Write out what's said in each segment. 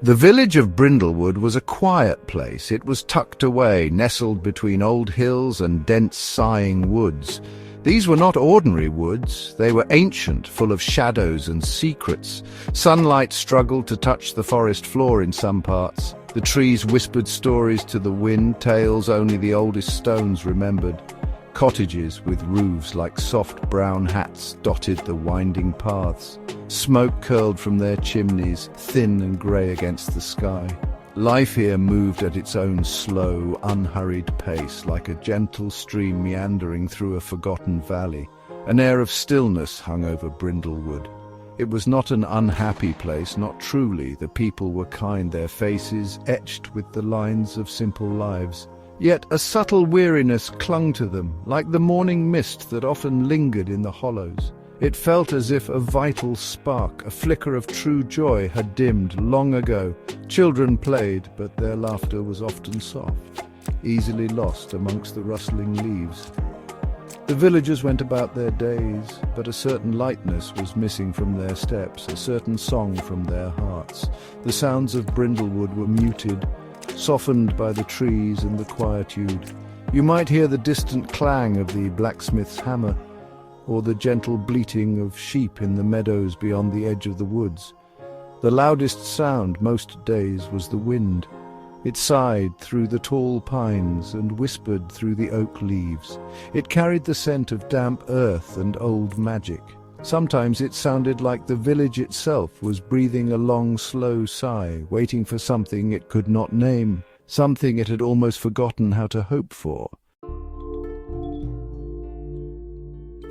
The village of Brindlewood was a quiet place. It was tucked away, nestled between old hills and dense, sighing woods. These were not ordinary woods. They were ancient, full of shadows and secrets. Sunlight struggled to touch the forest floor in some parts. The trees whispered stories to the wind, tales only the oldest stones remembered. Cottages with roofs like soft brown hats dotted the winding paths. Smoke curled from their chimneys, thin and grey against the sky. Life here moved at its own slow, unhurried pace, like a gentle stream meandering through a forgotten valley. An air of stillness hung over Brindlewood. It was not an unhappy place, not truly. The people were kind, their faces etched with the lines of simple lives. Yet a subtle weariness clung to them, like the morning mist that often lingered in the hollows. It felt as if a vital spark, a flicker of true joy, had dimmed long ago. Children played, but their laughter was often soft, easily lost amongst the rustling leaves. The villagers went about their days, but a certain lightness was missing from their steps, a certain song from their hearts. The sounds of Brindlewood were muted, softened by the trees and the quietude. You might hear the distant clang of the blacksmith's hammer, or the gentle bleating of sheep in the meadows beyond the edge of the woods. The loudest sound most days was the wind. It sighed through the tall pines and whispered through the oak leaves. It carried the scent of damp earth and old magic. Sometimes it sounded like the village itself was breathing a long, slow sigh, waiting for something it could not name, something it had almost forgotten how to hope for.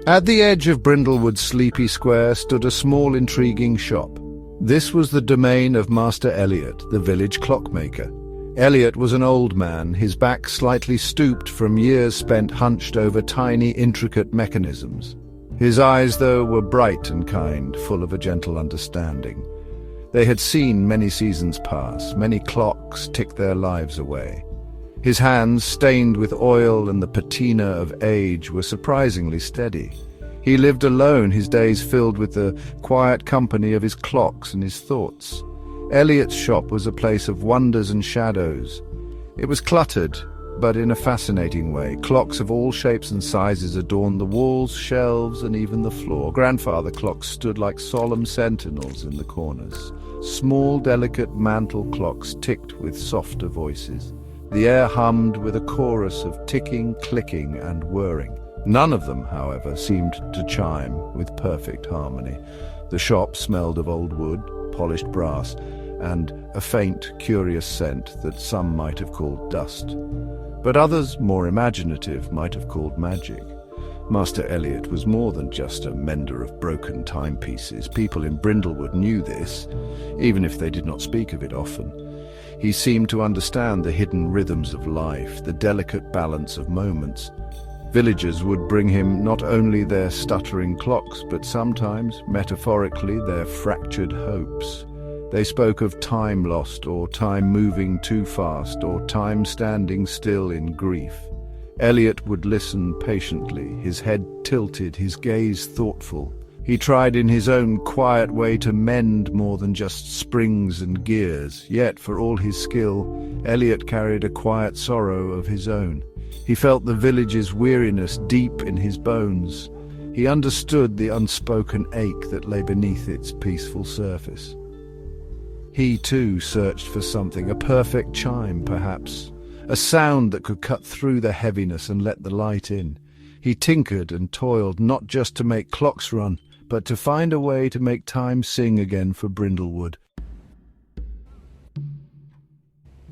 At the edge of Brindlewood's sleepy square stood a small, intriguing shop. This was the domain of Master Elliot, the village clockmaker. Elliot was an old man, his back slightly stooped from years spent hunched over tiny, intricate mechanisms. His eyes, though, were bright and kind, full of a gentle understanding. They had seen many seasons pass, many clocks tick their lives away. His hands, stained with oil and the patina of age, were surprisingly steady. He lived alone, his days filled with the quiet company of his clocks and his thoughts. Elliot's shop was a place of wonders and shadows. It was cluttered, but in a fascinating way. Clocks of all shapes and sizes adorned the walls, shelves, and even the floor. Grandfather clocks stood like solemn sentinels in the corners. Small, delicate mantel clocks ticked with softer voices. The air hummed with a chorus of ticking, clicking, and whirring. None of them, however, seemed to chime with perfect harmony. The shop smelled of old wood, polished brass, and a faint, curious scent that some might have called dust. But others, more imaginative, might have called magic. Master Elliot was more than just a mender of broken timepieces. People in Brindlewood knew this, even if they did not speak of it often. He seemed to understand the hidden rhythms of life, the delicate balance of moments. Villagers would bring him not only their stuttering clocks, but sometimes, metaphorically, their fractured hopes. They spoke of time lost, or time moving too fast, or time standing still in grief. Elliot would listen patiently, his head tilted, his gaze thoughtful. He tried in his own quiet way to mend more than just springs and gears, yet for all his skill, Elliot carried a quiet sorrow of his own. He felt the village's weariness deep in his bones. He understood the unspoken ache that lay beneath its peaceful surface. He too searched for something, a perfect chime perhaps, a sound that could cut through the heaviness and let the light in. He tinkered and toiled not just to make clocks run, but to find a way to make time sing again for Brindlewood.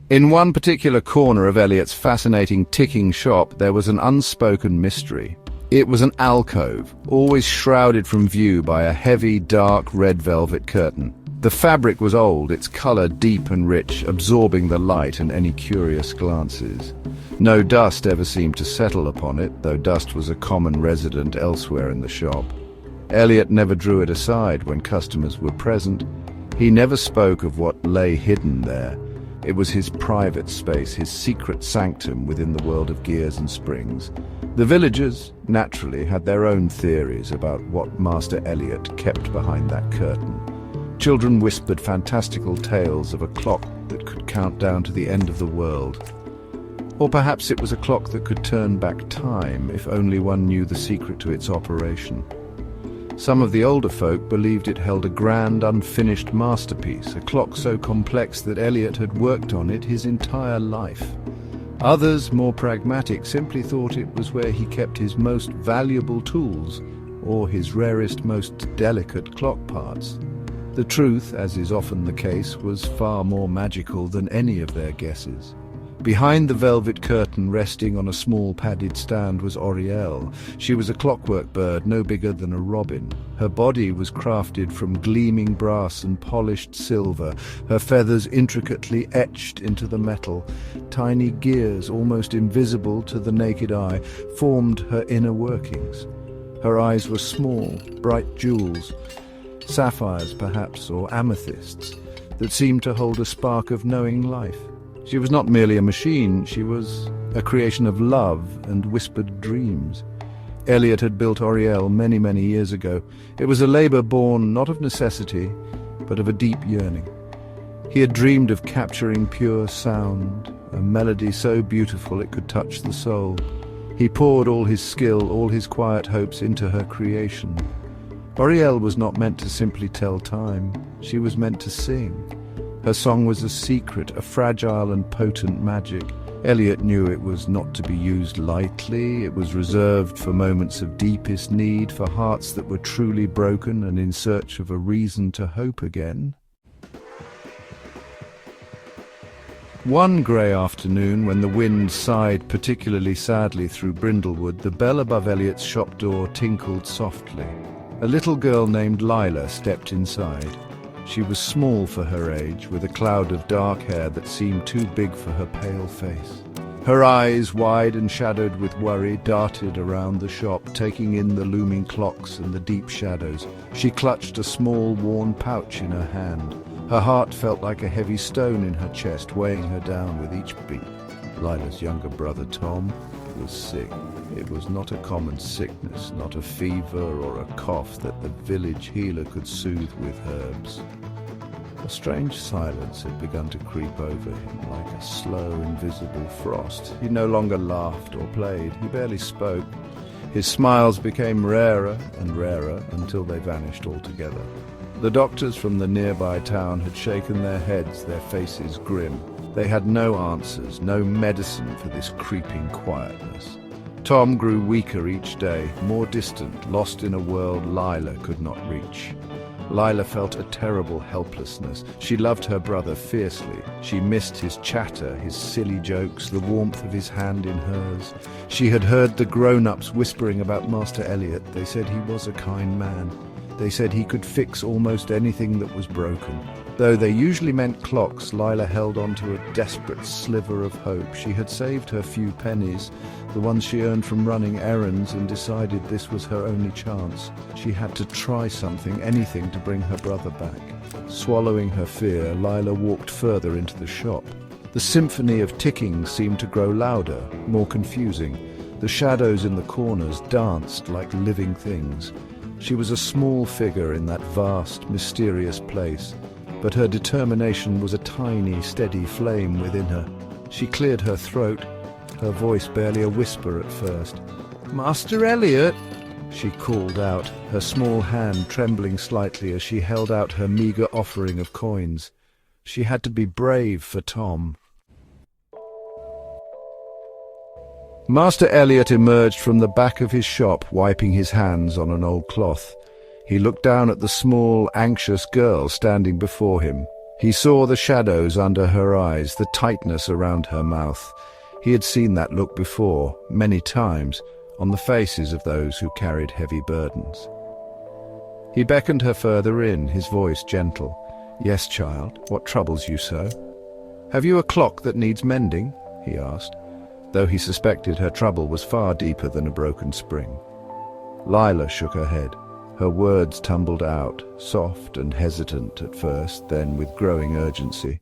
In one particular corner of Elliot's fascinating ticking shop, there was an unspoken mystery. It was an alcove, always shrouded from view by a heavy, dark red velvet curtain. The fabric was old, its color deep and rich, absorbing the light and any curious glances. No dust ever seemed to settle upon it, though dust was a common resident elsewhere in the shop. Elliot never drew it aside when customers were present. He never spoke of what lay hidden there. It was his private space, his secret sanctum within the world of gears and springs. The villagers, naturally, had their own theories about what Master Elliot kept behind that curtain. Children whispered fantastical tales of a clock that could count down to the end of the world. Or perhaps it was a clock that could turn back time if only one knew the secret to its operation. Some of the older folk believed it held a grand, unfinished masterpiece, a clock so complex that Elliot had worked on it his entire life. Others, more pragmatic, simply thought it was where he kept his most valuable tools, or his rarest, most delicate clock parts. The truth, as is often the case, was far more magical than any of their guesses. Behind the velvet curtain, resting on a small padded stand, was Oriel. She was a clockwork bird, no bigger than a robin. Her body was crafted from gleaming brass and polished silver, her feathers intricately etched into the metal. Tiny gears, almost invisible to the naked eye, formed her inner workings. Her eyes were small, bright jewels, sapphires perhaps, or amethysts, that seemed to hold a spark of knowing life. She was not merely a machine, she was a creation of love and whispered dreams. Elliot had built Oriel many, many years ago. It was a labor born not of necessity, but of a deep yearning. He had dreamed of capturing pure sound, a melody so beautiful it could touch the soul. He poured all his skill, all his quiet hopes into her creation. Oriel was not meant to simply tell time, she was meant to sing. Her song was a secret, a fragile and potent magic. Elliot knew it was not to be used lightly. It was reserved for moments of deepest need, for hearts that were truly broken and in search of a reason to hope again. One grey afternoon, when the wind sighed particularly sadly through Brindlewood, the bell above Elliot's shop door tinkled softly. A little girl named Lila stepped inside. She was small for her age, with a cloud of dark hair that seemed too big for her pale face. Her eyes, wide and shadowed with worry, darted around the shop, taking in the looming clocks and the deep shadows. She clutched a small, worn pouch in her hand. Her heart felt like a heavy stone in her chest, weighing her down with each beat. Lila's younger brother, Tom, was sick. It was not a common sickness, not a fever or a cough that the village healer could soothe with herbs. A strange silence had begun to creep over him, like a slow, invisible frost. He no longer laughed or played. He barely spoke. His smiles became rarer and rarer until they vanished altogether. The doctors from the nearby town had shaken their heads, their faces grim. They had no answers, no medicine for this creeping quietness. Tom grew weaker each day, more distant, lost in a world Lila could not reach. Lila felt a terrible helplessness. She loved her brother fiercely. She missed his chatter, his silly jokes, the warmth of his hand in hers. She had heard the grown-ups whispering about Master Elliot. They said he was a kind man. They said he could fix almost anything that was broken. Though they usually meant clocks, Lila held on to a desperate sliver of hope. She had saved her few pennies, the ones she earned from running errands, and decided this was her only chance. She had to try something, anything, to bring her brother back. Swallowing her fear, Lila walked further into the shop. The symphony of ticking seemed to grow louder, more confusing. The shadows in the corners danced like living things. She was a small figure in that vast, mysterious place, but her determination was a tiny, steady flame within her. She cleared her throat, her voice barely a whisper at first. "Master Elliot!" she called out, her small hand trembling slightly as she held out her meager offering of coins. She had to be brave for Tom. Master Elliot emerged from the back of his shop, wiping his hands on an old cloth. He looked down at the small, anxious girl standing before him. He saw the shadows under her eyes, the tightness around her mouth. He had seen that look before, many times, on the faces of those who carried heavy burdens. He beckoned her further in, his voice gentle. "Yes, child, what troubles you so?" "Have you a clock that needs mending?" he asked, though he suspected her trouble was far deeper than a broken spring. Lila shook her head. Her words tumbled out, soft and hesitant at first, then with growing urgency.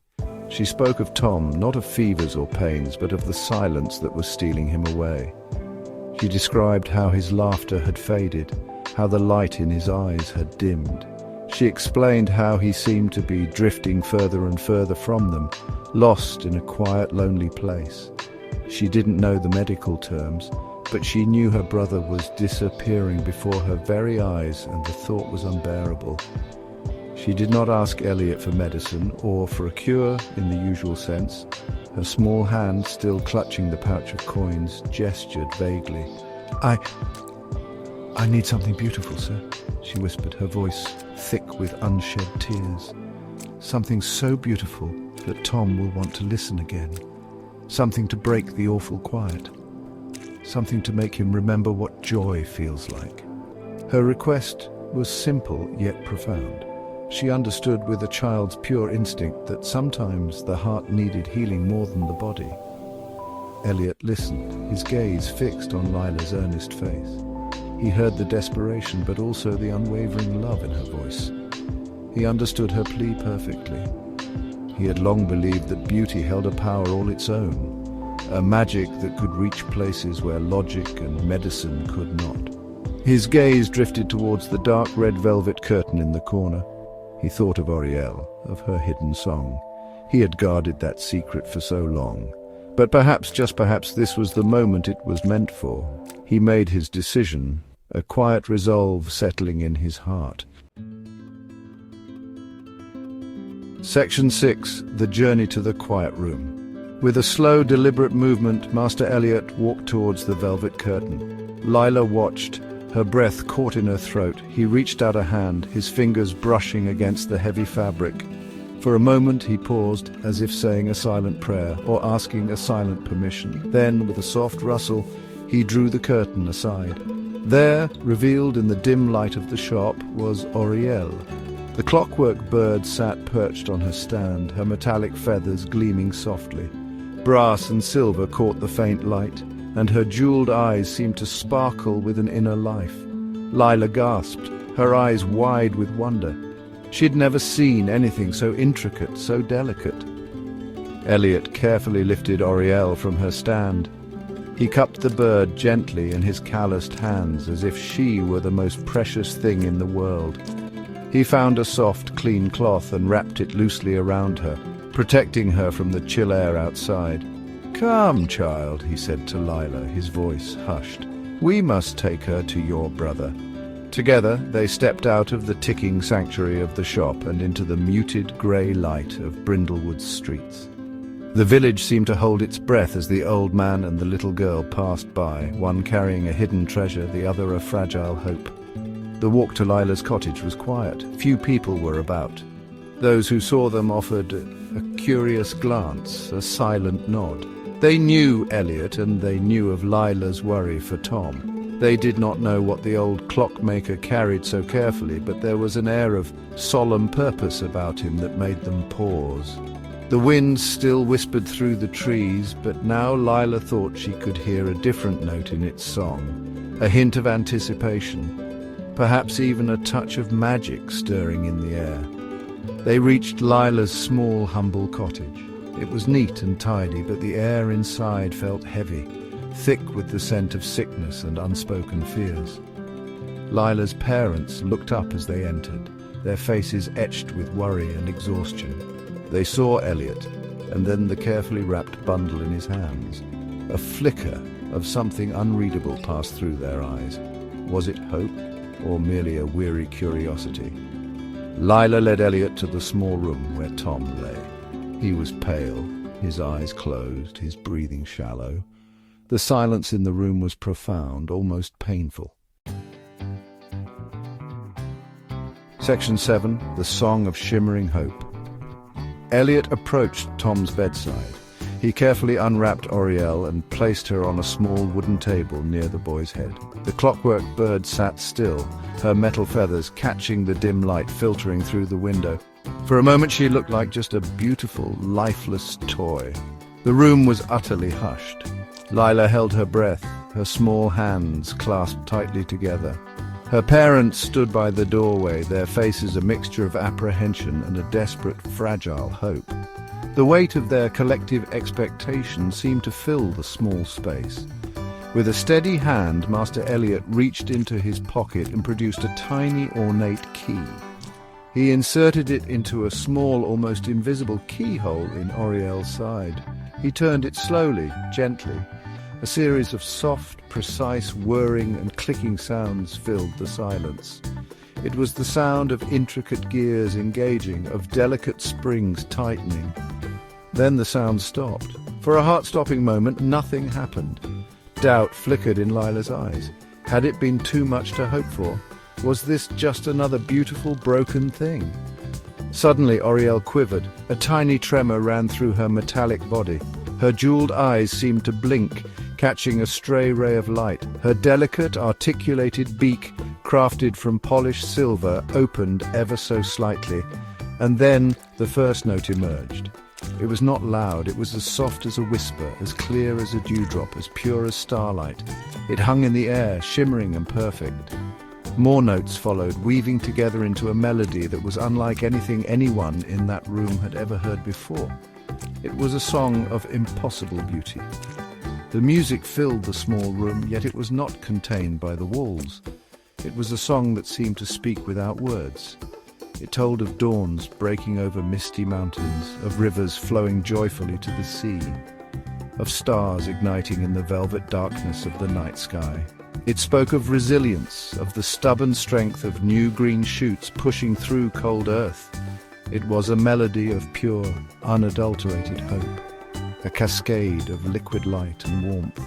She spoke of Tom, not of fevers or pains, but of the silence that was stealing him away. She described how his laughter had faded, how the light in his eyes had dimmed. She explained how he seemed to be drifting further and further from them, lost in a quiet, lonely place. She didn't know the medical terms, but she knew her brother was disappearing before her very eyes, and the thought was unbearable. She did not ask Elliot for medicine or for a cure in the usual sense. Her small hand, still clutching the pouch of coins, gestured vaguely. I need something beautiful, sir," she whispered, her voice thick with unshed tears. "Something so beautiful that Tom will want to listen again. Something to break the awful quiet. Something to make him remember what joy feels like." Her request was simple yet profound. She understood with a child's pure instinct that sometimes the heart needed healing more than the body. Elliot listened, his gaze fixed on Lila's earnest face. He heard the desperation, but also the unwavering love in her voice. He understood her plea perfectly. He had long believed that beauty held a power all its own, a magic that could reach places where logic and medicine could not. His gaze drifted towards the dark red velvet curtain in the corner. He thought of Oriel, of her hidden song. He had guarded that secret for so long. But perhaps, just perhaps, this was the moment it was meant for. He made his decision, a quiet resolve settling in his heart. Section 6. The Journey to the Quiet Room. With a slow, deliberate movement, Master Elliot walked towards the velvet curtain. Lila watched, her breath caught in her throat. He reached out a hand, his fingers brushing against the heavy fabric. For a moment he paused, as if saying a silent prayer or asking a silent permission. Then, with a soft rustle, he drew the curtain aside. There, revealed in the dim light of the shop, was Oriel. The clockwork bird sat perched on her stand, her metallic feathers gleaming softly. Brass and silver caught the faint light, and her jeweled eyes seemed to sparkle with an inner life. Lila gasped, her eyes wide with wonder. She'd never seen anything so intricate, so delicate. Elliot carefully lifted Oriel from her stand. He cupped the bird gently in his calloused hands, as if she were the most precious thing in the world. He found a soft, clean cloth and wrapped it loosely around her, protecting her from the chill air outside. "Come, child," he said to Lila, his voice hushed. "We must take her to your brother." Together they stepped out of the ticking sanctuary of the shop and into the muted grey light of Brindlewood's streets. The village seemed to hold its breath as the old man and the little girl passed by, one carrying a hidden treasure, the other a fragile hope. The walk to Lila's cottage was quiet. Few people were about. Those who saw them offered a curious glance, a silent nod. They knew Elliot, and they knew of Lila's worry for Tom. They did not know what the old clockmaker carried so carefully, but there was an air of solemn purpose about him that made them pause. The wind still whispered through the trees, but now Lila thought she could hear a different note in its song, a hint of anticipation, perhaps even a touch of magic stirring in the air. They reached Lila's small, humble cottage. It was neat and tidy, but the air inside felt heavy, thick with the scent of sickness and unspoken fears. Lila's parents looked up as they entered, their faces etched with worry and exhaustion. They saw Elliot, and then the carefully wrapped bundle in his hands. A flicker of something unreadable passed through their eyes. Was it hope, or merely a weary curiosity? Lila led Elliot to the small room where Tom lay. He was pale, his eyes closed, his breathing shallow. The silence in the room was profound, almost painful. Section 7. The Song of Shimmering Hope. Elliot approached Tom's bedside. He carefully unwrapped Oriel and placed her on a small wooden table near the boy's head. The clockwork bird sat still, her metal feathers catching the dim light filtering through the window. For a moment she looked like just a beautiful, lifeless toy. The room was utterly hushed. Lila held her breath, her small hands clasped tightly together. Her parents stood by the doorway, their faces a mixture of apprehension and a desperate, fragile hope. The weight of their collective expectation seemed to fill the small space. With a steady hand, Master Elliot reached into his pocket and produced a tiny, ornate key. He inserted it into a small, almost invisible keyhole in Oriel's side. He turned it slowly, gently. A series of soft, precise whirring and clicking sounds filled the silence. It was the sound of intricate gears engaging, of delicate springs tightening. Then the sound stopped. For a heart-stopping moment, nothing happened. Doubt flickered in Lila's eyes. Had it been too much to hope for? Was this just another beautiful, broken thing? Suddenly, Oriel quivered. A tiny tremor ran through her metallic body. Her jeweled eyes seemed to blink, catching a stray ray of light. Her delicate, articulated beak, crafted from polished silver, opened ever so slightly. And then the first note emerged. It was not loud, it was as soft as a whisper, as clear as a dewdrop, as pure as starlight. It hung in the air, shimmering and perfect. More notes followed, weaving together into a melody that was unlike anything anyone in that room had ever heard before. It was a song of impossible beauty. The music filled the small room, yet it was not contained by the walls. It was a song that seemed to speak without words. It told of dawns breaking over misty mountains, of rivers flowing joyfully to the sea, of stars igniting in the velvet darkness of the night sky. It spoke of resilience, of the stubborn strength of new green shoots pushing through cold earth. It was a melody of pure, unadulterated hope, a cascade of liquid light and warmth.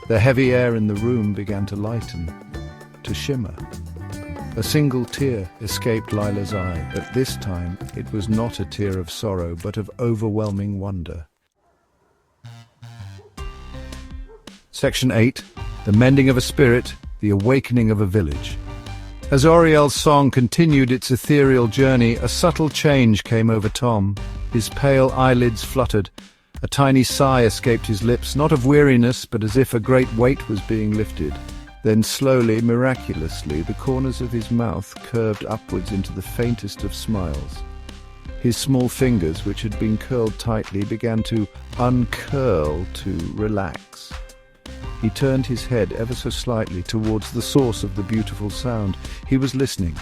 The heavy air in the room began to lighten, to shimmer. A single tear escaped Lila's eye, but this time it was not a tear of sorrow, but of overwhelming wonder. Section 8. The Mending of a Spirit, the Awakening of a Village. As Oriel's song continued its ethereal journey, a subtle change came over Tom. His pale eyelids fluttered. A tiny sigh escaped his lips, not of weariness, but as if a great weight was being lifted. Then slowly, miraculously, the corners of his mouth curved upwards into the faintest of smiles. His small fingers, which had been curled tightly, began to uncurl, to relax. He turned his head ever so slightly towards the source of the beautiful sound. He was listening.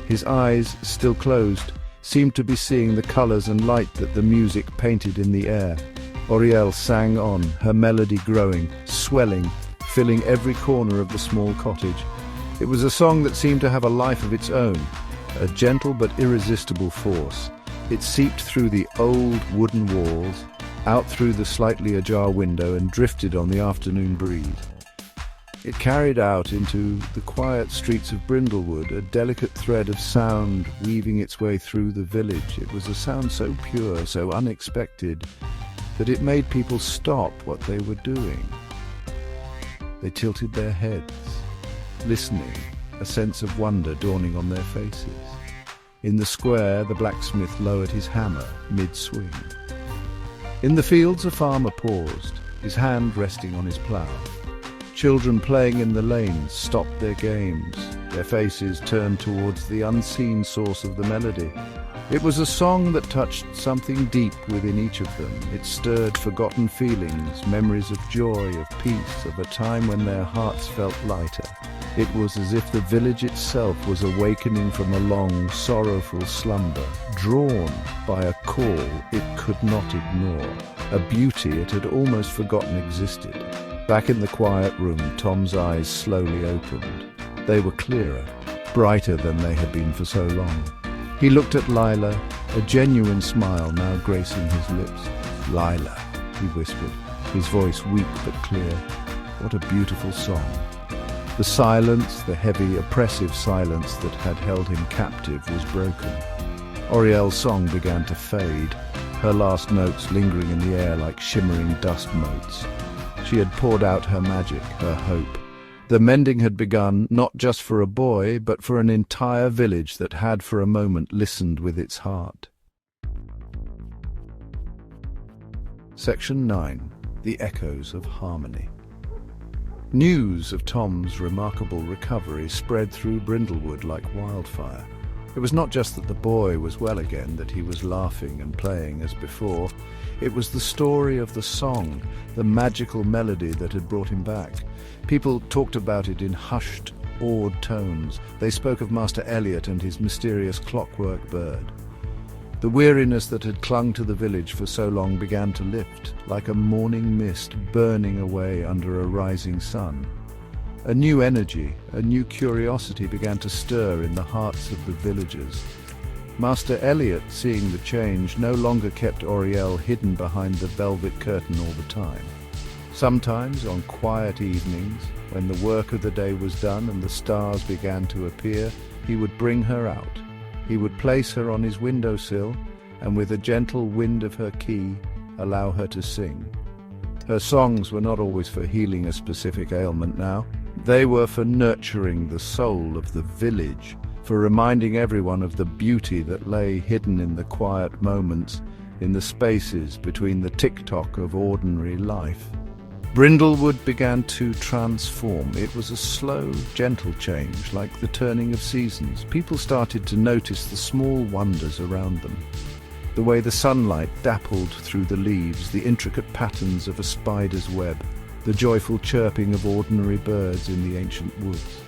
His eyes, still closed, seemed to be seeing the colors and light that the music painted in the air. Oriel sang on, her melody growing, swelling, filling every corner of the small cottage. It was a song that seemed to have a life of its own, a gentle but irresistible force. It seeped through the old wooden walls, out through the slightly ajar window, and drifted on the afternoon breeze. It carried out into the quiet streets of Brindlewood a delicate thread of sound weaving its way through the village. It was a sound so pure, so unexpected, that it made people stop what they were doing. They tilted their heads, listening, a sense of wonder dawning on their faces. In the square, the blacksmith lowered his hammer mid-swing. In the fields, a farmer paused, his hand resting on his plough. Children playing in the lanes stopped their games, their faces turned towards the unseen source of the melody. It was a song that touched something deep within each of them. It stirred forgotten feelings, memories of joy, of peace, of a time when their hearts felt lighter. It was as if the village itself was awakening from a long, sorrowful slumber, drawn by a call it could not ignore, a beauty it had almost forgotten existed. Back in the quiet room, Tom's eyes slowly opened. They were clearer, brighter than they had been for so long. He looked at Lila, a genuine smile now gracing his lips. "Lila," he whispered, his voice weak but clear. What a beautiful song. The silence, the heavy, oppressive silence that had held him captive, was broken. Oriel's song began to fade, her last notes lingering in the air like shimmering dust motes. She had poured out her magic, her hope. The mending had begun, not just for a boy, but for an entire village that had for a moment listened with its heart. Section 9. The Echoes of Harmony. News of Tom's remarkable recovery spread through Brindlewood like wildfire. It was not just that the boy was well again, that he was laughing and playing as before. It was the story of the song, the magical melody that had brought him back. People talked about it in hushed, awed tones. They spoke of Master Elliot and his mysterious clockwork bird. The weariness that had clung to the village for so long began to lift, like a morning mist burning away under a rising sun. A new energy, a new curiosity began to stir in the hearts of the villagers. Master Elliot, seeing the change, no longer kept Oriel hidden behind the velvet curtain all the time. Sometimes, on quiet evenings, when the work of the day was done and the stars began to appear, he would bring her out. He would place her on his windowsill, and with a gentle wind of her key, allow her to sing. Her songs were not always for healing a specific ailment now. They were for nurturing the soul of the village, for reminding everyone of the beauty that lay hidden in the quiet moments, in the spaces between the tick-tock of ordinary life. Brindlewood began to transform. It was a slow, gentle change, like the turning of seasons. People started to notice the small wonders around them. The way the sunlight dappled through the leaves, the intricate patterns of a spider's web, the joyful chirping of ordinary birds in the ancient woods.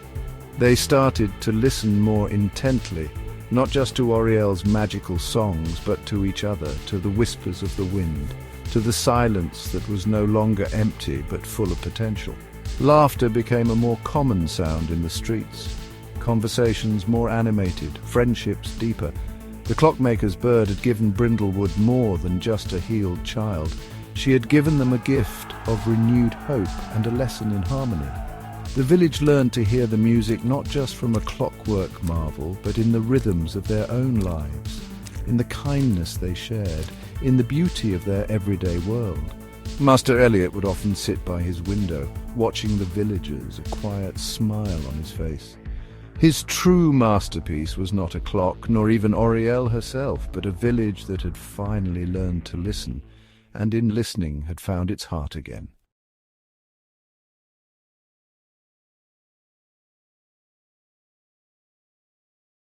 They started to listen more intently, not just to Oriel's magical songs, but to each other, to the whispers of the wind, to the silence that was no longer empty but full of potential. Laughter became a more common sound in the streets, conversations more animated, friendships deeper. The clockmaker's bird had given Brindlewood more than just a healed child. She had given them a gift of renewed hope and a lesson in harmony. The village learned to hear the music not just from a clockwork marvel, but in the rhythms of their own lives, in the kindness they shared, in the beauty of their everyday world. Master Elliot would often sit by his window, watching the villagers, a quiet smile on his face. His true masterpiece was not a clock, nor even Oriel herself, but a village that had finally learned to listen, and in listening had found its heart again.